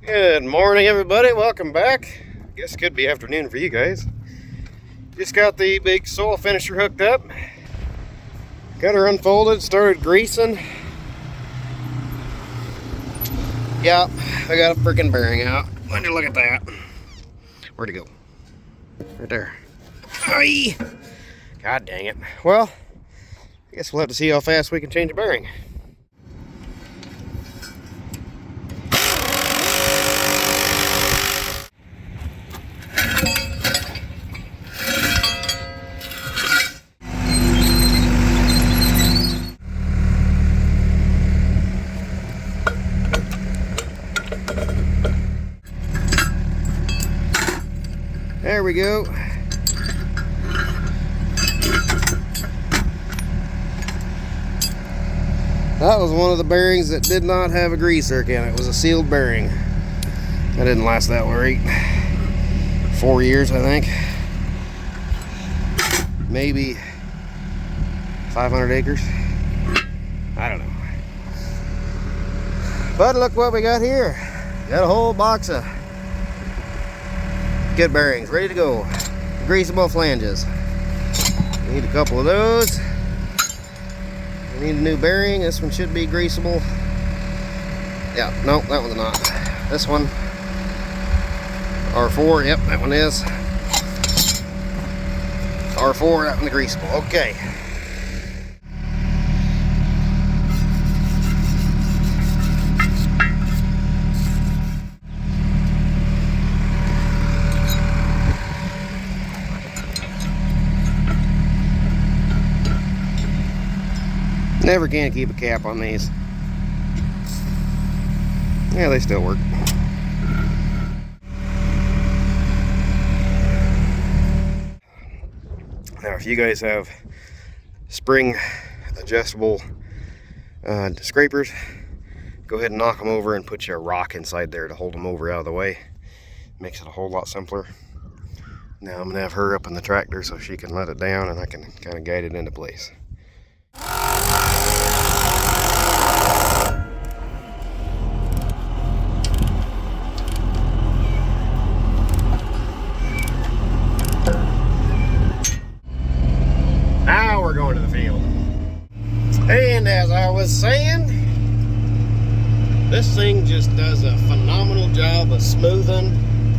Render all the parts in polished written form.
Good morning, everybody. Welcome back. Guess it could be afternoon for you guys. Just got the big soil finisher hooked up. Got her unfolded, started greasing. Yeah, I got a freaking bearing out. Let me look at that. Where'd it go? Right there. Aye. God dang it. Well, I guess we'll have to see how fast we can change a bearing. There we go. That was one of the bearings that did not have a grease zerk in it. It was a sealed bearing. That didn't last that great. 4 years, I think. Maybe 500 acres. I don't know. But look what we got here. Got a whole box of good bearings ready to go. Greasable flanges. Need a couple of those. We need a new bearing. This one should be greasable. Yeah, no, that one's not. This one, R4, yep, that one is. R4, that one's greasable. Okay. Never can keep a cap on these. Yeah, they still work. Now, if you guys have spring adjustable scrapers, go ahead and knock them over and put you a rock inside there to hold them over out of the way. Makes it a whole lot simpler. Now I'm gonna have her up in the tractor so she can let it down and I can kind of guide it into place. Now we're going to the field. And as I was saying, this thing just does a phenomenal job of smoothing,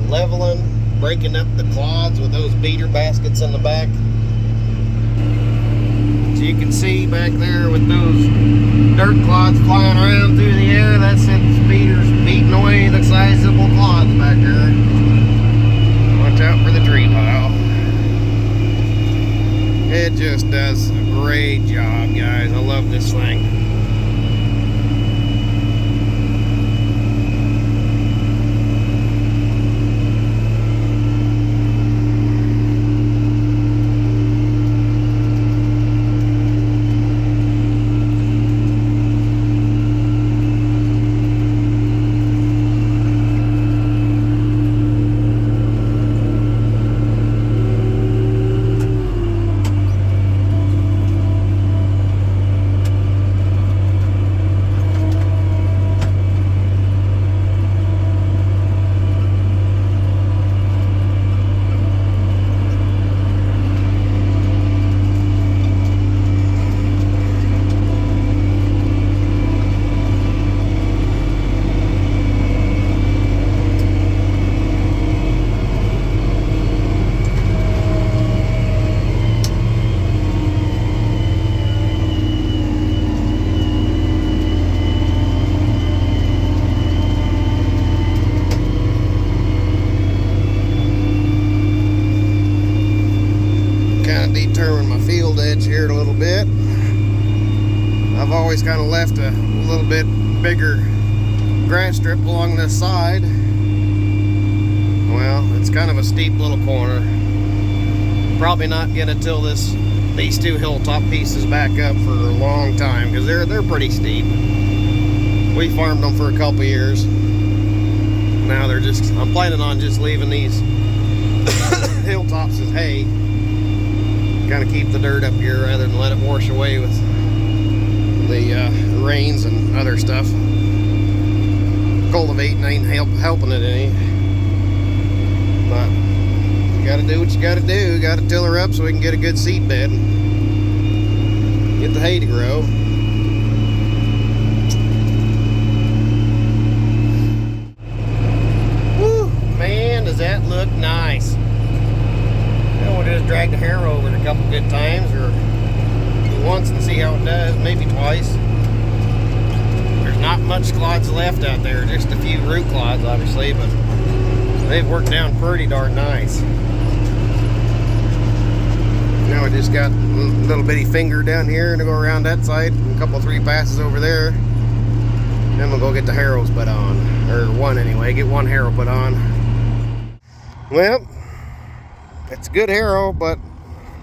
leveling, breaking up the clods with those beater baskets in the back. So you can see back there with those dirt clods flying around through the air, that's its beaters beating away the sizable clods back there. Watch out for the tree pile. It just does a great job, guys. I love this thing. Determine my field edge here a little bit. I've always kind of left a little bit bigger grass strip along this side. Well, it's kind of a steep little corner. Probably not gonna till these two hilltop pieces back up for a long time because they're pretty steep. We farmed them for a couple years. Now I'm planning on just leaving these hilltops as hay. Kind of keep the dirt up here rather than let it wash away with the rains and other stuff. Cultivating elevating ain't helping it any. But you gotta do what you gotta do. You gotta till her up so we can get a good seed bed. Get the hay to grow. Woo! Man, does that look nice. We'll just drag the harrow over it a couple good times, or once and see how it does, maybe twice. There's not much clods left out there, just a few root clods obviously, but they've worked down pretty darn nice. Now I just got a little bitty finger down here to go around that side, and a couple 3 passes over there. Then we'll go get the harrows put on, or one anyway, get one harrow put on. Well, it's a good harrow, but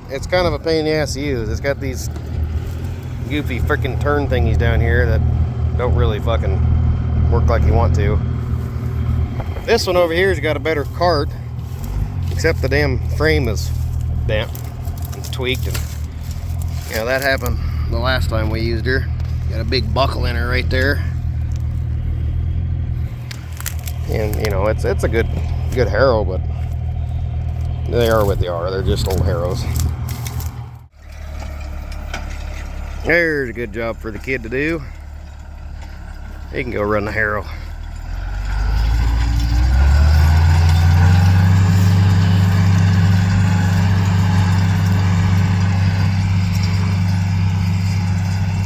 it's kind of a pain in the ass to use. It's got these goofy freaking turn thingies down here that don't really fucking work like you want to. This one over here has got a better cart, except the damn frame is bent. It's tweaked, and yeah, that happened the last time we used her. Got a big buckle in her right there, and you know it's a good harrow, but they are what they are. They're just old harrows. There's a good job for the kid to do. He can go run the harrow.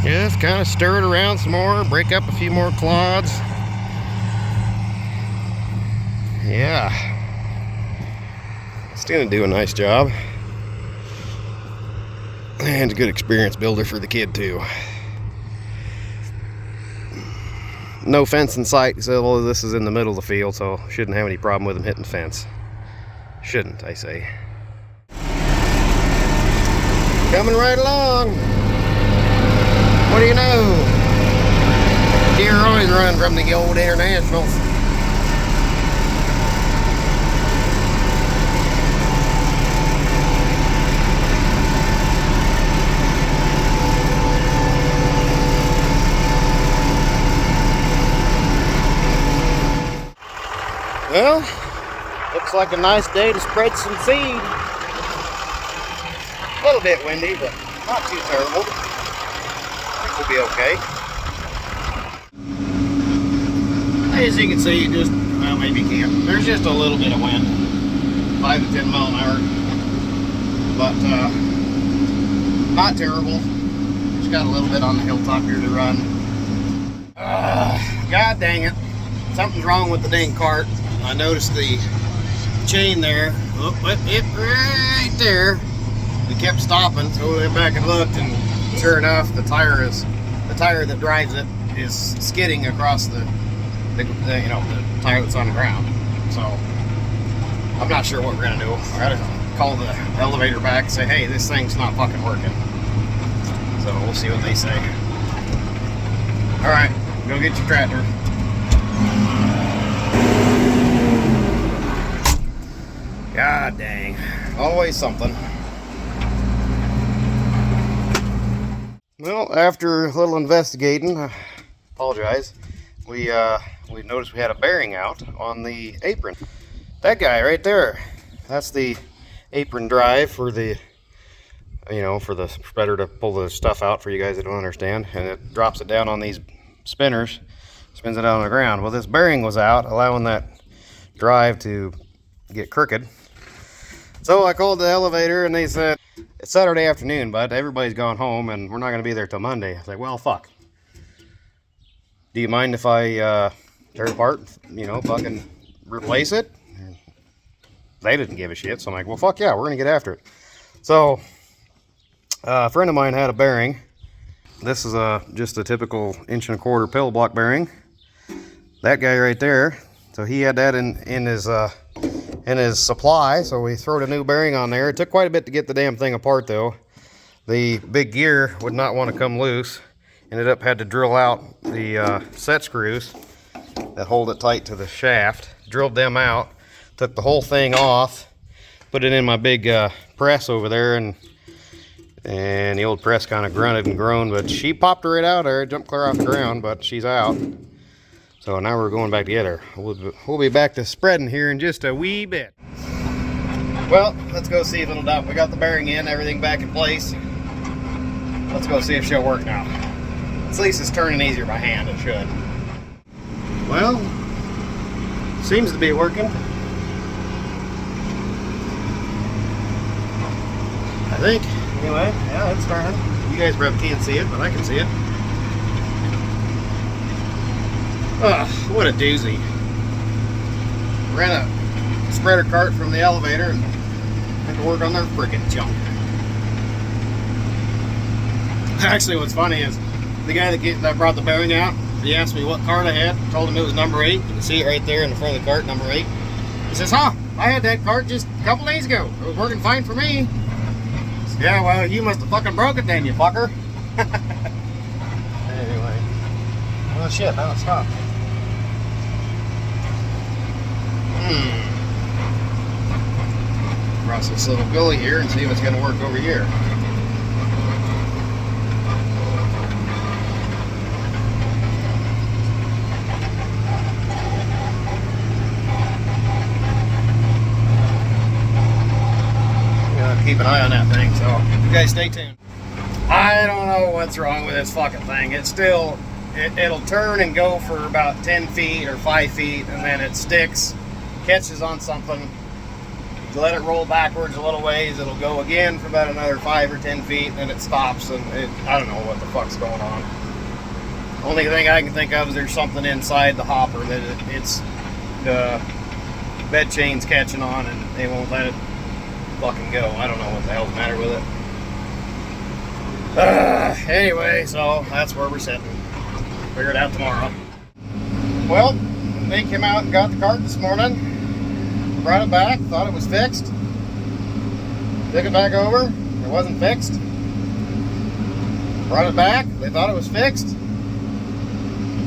Just kind of stir it around some more, break up a few more clods. Yeah. It's gonna do a nice job. And a good experience builder for the kid too. No fence in sight, so this is in the middle of the field, so shouldn't have any problem with him hitting the fence. Shouldn't, I say. Coming right along. What do you know? Deer always run from the old internationals. Well, looks like a nice day to spread some seed. A little bit windy, but not too terrible. I think we'll be okay. As you can see, just, well, maybe you can't. There's just a little bit of wind, 5 to 10 mile an hour, but not terrible. Just got a little bit on the hilltop here to run. God dang it. Something's wrong with the dang cart. I noticed the chain there, right there. We kept stopping, so we went back and looked, and sure enough, the tire that drives it is skidding across the tire that's on the ground. So I'm not sure what we're gonna do. I gotta call the elevator back and say, hey, this thing's not fucking working. So we'll see what they say. All right, go get your tractor. God dang, always something. Well, after a little investigating, I apologize, we noticed we had a bearing out on the apron. That guy right there, that's the apron drive for the, for the spreader to pull the stuff out for you guys that don't understand, and it drops it down on these spinners, spins it out on the ground. Well, this bearing was out, allowing that drive to get crooked. So I called the elevator and they said, it's Saturday afternoon, bud. Everybody's gone home and we're not going to be there till Monday. I was like, well, fuck. Do you mind if I tear it apart, fucking replace it? They didn't give a shit. So I'm like, well, fuck yeah, we're going to get after it. So a friend of mine had a bearing. This is just a typical 1.25 inch pillow block bearing. That guy right there. So he had that in his supply, so we throwed a new bearing on there. It took quite a bit to get the damn thing apart though. The big gear would not want to come loose. Ended up had to drill out the set screws that hold it tight to the shaft. Drilled them out, took the whole thing off, put it in my big press over there, and the old press kind of grunted and groaned, but she popped right out there, jumped clear off the ground, but she's out. So now we're going back together. We'll be back to spreading here in just a wee bit. Well, let's go see if it'll dump. We got the bearing in, everything back in place. Let's go see if she'll work now. At least it's turning easier by hand, it should. Well, seems to be working. I think. Anyway, yeah, it's turning. You guys probably can't see it, but I can see it. Ugh, what a doozy. Ran a spreader cart from the elevator and had to work on their friggin' junk. Actually, what's funny is the guy that brought the bearing out, he asked me what cart I had, told him it was number 8. You can see it right there in the front of the cart, number 8. He says, huh, I had that cart just a couple days ago. It was working fine for me. Said, yeah, well, you must have fucking broke it then, you fucker. Anyway. Well, shit, now it stopped. Cross this little gully here and see if it's going to work over here. Keep an eye on that thing, so you guys stay tuned. I don't know what's wrong with this fucking thing. It's still, it'll turn and go for about 10 feet or 5 feet, and then it sticks, catches on something. You let it roll backwards a little ways, it'll go again for about another 5 or 10 feet, and then it stops, and I don't know what the fuck's going on. Only thing I can think of is there's something inside the hopper that it's the bed chain's catching on, and they won't let it fucking go. I don't know what the hell's the matter with it. Anyway, so that's where we're sitting. Figure it out tomorrow. Well, they came out and got the cart this morning. Brought it back, thought it was fixed. Took it back over, it wasn't fixed. Brought it back, they thought it was fixed.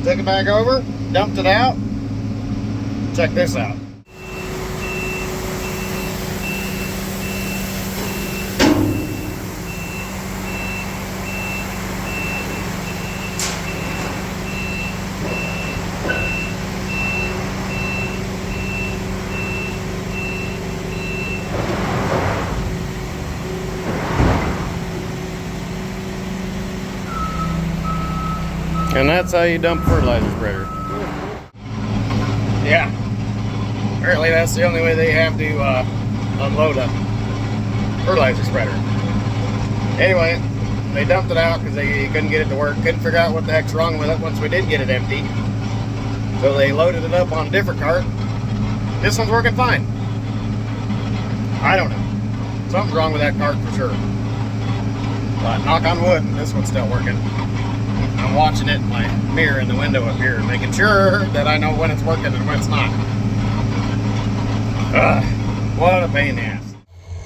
Took it back over, dumped it out. Check this out. And that's how you dump a fertilizer spreader. Yeah. Apparently that's the only way they have to unload a fertilizer spreader. Anyway, they dumped it out because they couldn't get it to work. Couldn't figure out what the heck's wrong with it once we did get it empty. So they loaded it up on a different cart. This one's working fine. I don't know. Something's wrong with that cart for sure. But knock on wood, this one's still working. I'm watching it in my mirror in the window up here, making sure that I know when it's working and when it's not. What a pain in the ass.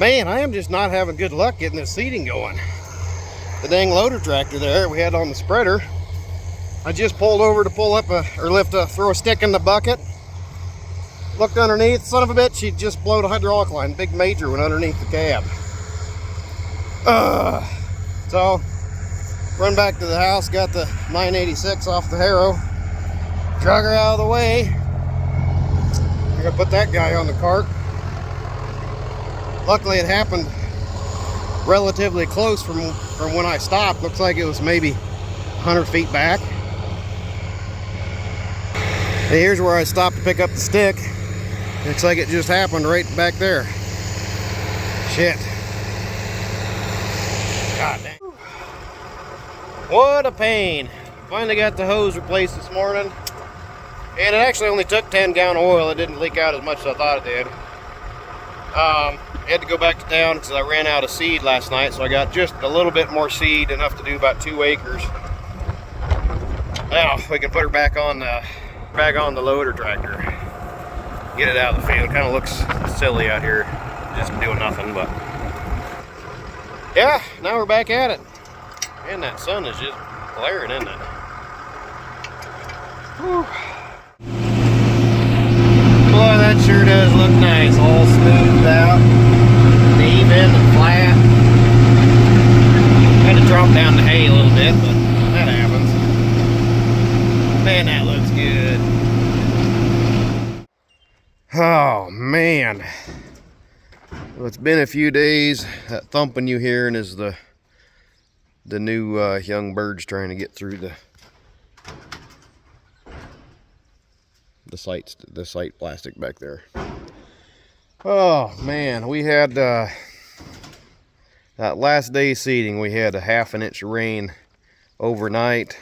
Man, I am just not having good luck getting this seating going. The dang loader tractor there we had on the spreader, I just pulled over to pull up throw a stick in the bucket. Looked underneath, son of a bitch, she just blowed a hydraulic line. Big major went underneath the cab. So, run back to the house, got the 986 off the harrow, drug her out of the way. I'm gonna put that guy on the cart. Luckily it happened relatively close from when I stopped. Looks like it was maybe 100 feet back. And here's where I stopped to pick up the stick. Looks like it just happened right back there. Shit. God damn. What a pain. Finally got the hose replaced this morning. And it actually only took 10 gallons of oil. It didn't leak out as much as I thought it did. I had to go back to town because I ran out of seed last night. So I got just a little bit more seed, enough to do about 2 acres. Now we can put her back on the loader tractor. Get it out of the field. Kind of looks silly out here, just doing nothing, but yeah, now we're back at it. Man, that sun is just glaring, isn't it? Whew. Boy, that sure does look nice. All smoothed out, even and flat. Had to drop down the hay a little bit, but that happens. Man, that looks good. Oh man, well, it's been a few days. That thumping you hearing is the new young birds trying to get through the site plastic back there. Oh man, we had that last day's seeding. We had a 1/2 inch of rain overnight,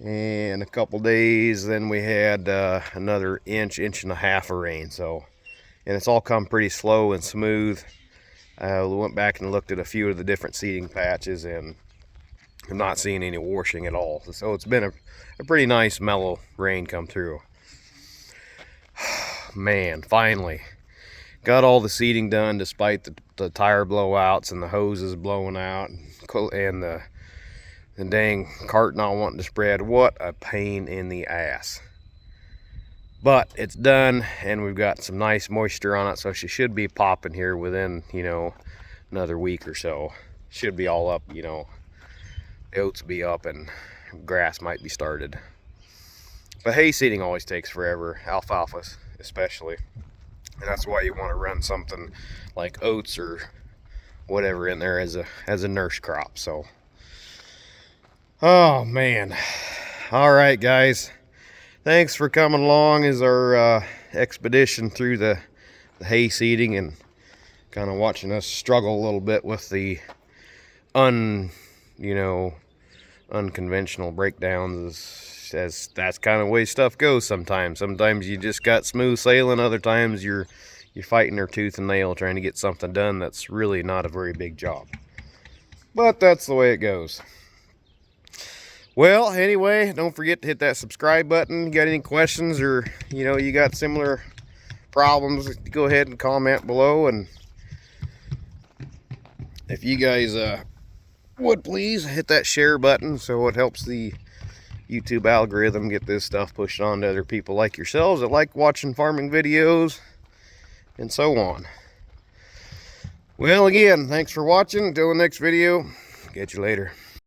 and a couple days then we had another inch and a half of rain. So, and it's all come pretty slow and smooth. We went back and looked at a few of the different seeding patches, and I'm not seeing any washing at all. So it's been a pretty nice mellow rain come through. Man, finally got all the seeding done despite the tire blowouts and the hoses blowing out and the dang cart not wanting to spread. What a pain in the ass. But it's done, and we've got some nice moisture on it, so she should be popping here within, you know, another week or so. Should be all up, you know, the oats be up and grass might be started. But hay seeding always takes forever, alfalfa especially. And that's why you want to run something like oats or whatever in there as a nurse crop. So, oh man. All right, guys. Thanks for coming along as our expedition through the hay seeding and kind of watching us struggle a little bit with the unconventional breakdowns, as that's kind of the way stuff goes sometimes. Sometimes you just got smooth sailing, other times you're fighting her tooth and nail trying to get something done that's really not a very big job. But that's the way it goes. Well, anyway, don't forget to hit that subscribe button. You got any questions, or you got similar problems, go ahead and comment below. And if you guys would please hit that share button so it helps the YouTube algorithm get this stuff pushed on to other people like yourselves that like watching farming videos and so on. Well, again, thanks for watching. Until the next video, catch you later.